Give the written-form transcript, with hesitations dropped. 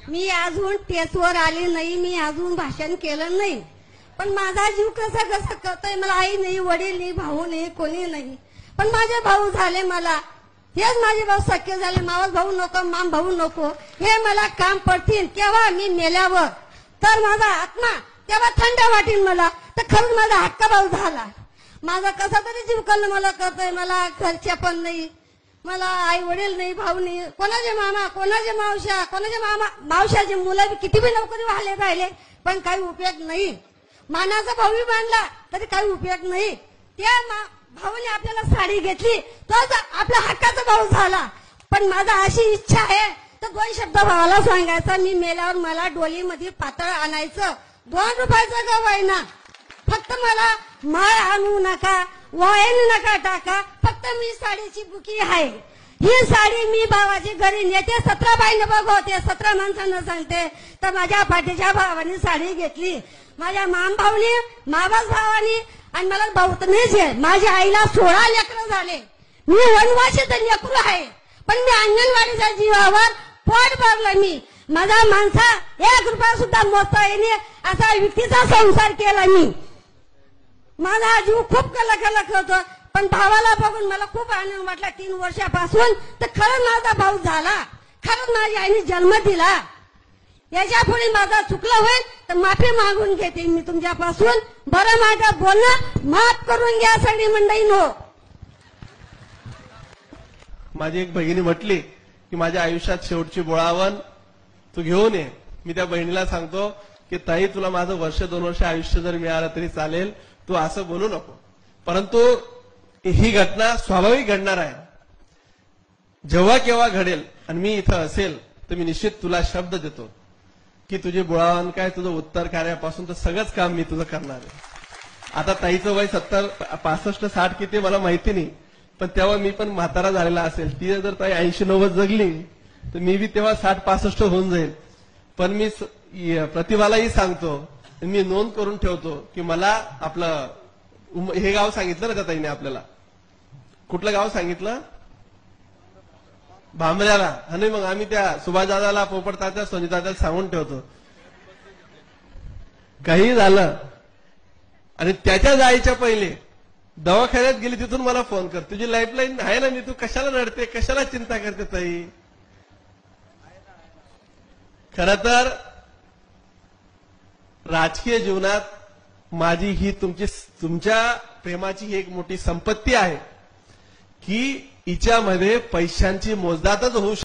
मी अजून टेसवर आली नाही, मी अजून भाषण केलं नाही, पण माझा जीव कसा कसा करतोय. मला आई नाही, वडील नाही, भाऊ नाही, कोणी नाही, पण माझे भाऊ झाले. मला हेच माझे भाऊ सख्य झाले. मावस भाऊ नको, माम भाऊ नको, हे मला काम पडतील केव्हा मी मेल्यावर. तर माझा आत्मा तेव्हा थंड वाटेल मला. तर खरंच माझा हक्का भाऊ झाला. माझा कसा तरी जीव करणं मला करतोय. मला घरच्या पण नाही, मला आई वडील नाही, भाऊ नाही, कोणाचे मामा, कोणाचे मावशा, कोणाचे मामा मावशाचे मुलं किती बी नोकरी वाहले राहिले, पण काही उपयोग नाही. मानाचा भाऊ बांधला तरी काही उपयोग नाही. त्या भाऊने आपल्याला साडी घेतली, तोच आपल्या हक्काचा भाऊ झाला. पण माझा अशी इच्छा आहे तर 2 शब्द भावाला सांगायचा. मी मेल्यावर मला डोलीमध्ये पातळ आणायचं, 2 रुपयाचं गवायना. फक्त मला माळ आणू नका, वायन नका टाका, फक्त मी साडीची बुकी आहे. ही साडी मी भावाची घरी नेते. 17 बाईने बघवते, 17 माणसांना सांगते. तर माझ्या पाठीच्या भावाने साडी घेतली, माझ्या माम भाऊनी, मामाच भावानी, आणि मला भाऊ तर नाहीच आहे. माझ्या आईला 16 लेकरं झाले. मी वनवासी तर लेकरू आहे, पण मी अंगणवाडीच्या जीवावर पोट भरलं. मी माझा माणसा 1 रुपया सुद्धा मोजता येणे असा व्यक्तीचा संसार केला. मी माझा जीव खूप कलाकला करतो, पण भावाला बघून मला खूप आनंद वाटला 3 वर्षापासून. तर खरंच माझा भाऊ झाला, खरंच माझ्या आईने जन्म दिला. याच्या पुढे माझा चुकलं होईल तर माफी मागून घेते मी तुमच्यापासून. बरं माझं बोलणं माफ करून घ्या सगळी मंडळींनो. माझी एक बहिणी म्हटली की माझ्या आयुष्यात शेवटची बोळावण तू घेऊन ये. मी त्या बहिणीला सांगतो की ताई, तुला माझं 1-2 वर्ष आयुष्य जर मिळालं तरी चालेल, तू असं बोलू नको. परंतु ही घटना स्वाभाविक घडणार आहे. जेव्हा केव्हा घडेल आणि मी इथं असेल तर मी निश्चित तुला शब्द देतो की तुझे बुळावण काय, तुझं उत्तर कार्यापासून तर सगळंच काम मी तुझं करणार आहे. आता ताईचं वय 70, 65, 60 किती मला माहिती नाही, पण तेव्हा मी पण म्हातारा झालेला असेल. ती जर ताई 80-90 जगली तर मी बी तेव्हा 60-65 होऊन जाईल. पण मी प्रतिभालाही सांगतो, मी नोंद करून ठेवतो की मला आपलं हे गाव सांगितलं ना त्या ताईने आपल्याला, कुठलं गाव सांगितलं? भांबऱ्याला. आणि मग आम्ही त्या सुभाषदादाला, पोपटतात्या, सोनीतात्याला सांगून ठेवतो काही झालं आणि त्याच्या जायच्या पहिले दवाखान्यात गेली तिथून मला फोन कर. तुझी लाईफलाईन आहे ना, मी तू कशाला रडते, कशाला चिंता करते ताई. खरं तर राजकीय जीवनात माझी ही तुमच्या प्रेमाची ही एक मोठी संपत्ती आहे की हिच्यामध्ये पैशांची मोजदातच होऊ